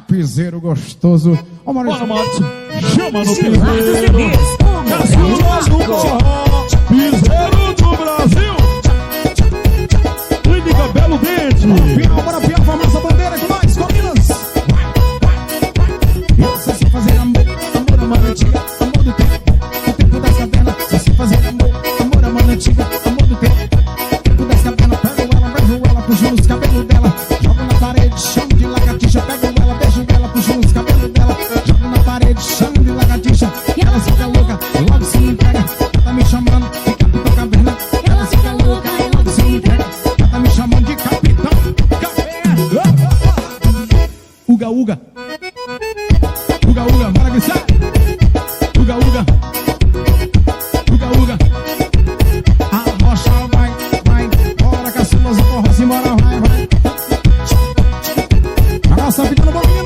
piseiro gostoso. Ô, Bora, Maurício. Márcio. Chama no Estilar do piseiro. CDs, Caçula do forró, piseiro do Brasil. Clínica Belo Dente. Bora, Piau, forma essa bandeira com nós, com Minas. Eu sei se fazer amor, amor, amor antiga, amor do tempo. O tempo das cavernas. Sei se fazer amor, amor, amor antiga, amor do tempo. O tempo das cavernas. Pego ela, beijo ela, puxo nos cabelos dela. Jogo na parede, chamo de lagartixa. Pego ela, beijo ela, puxo nos cabelos dela. Jogo na parede, chamo de lagartixa. E ela fica louca, logo se me entrega. Ela tá me chamando de capitão caverna. Ela fica louca e logo se me entrega. Ela tá me chamando de capitão caverna. Uga, uga. Uga, uga, bora que sai. Uga, uga. Uga, uga. A rocha vai, vai. Bora, caçuloso, porra, simbora, vai, vai. A nossa vida no bolinho,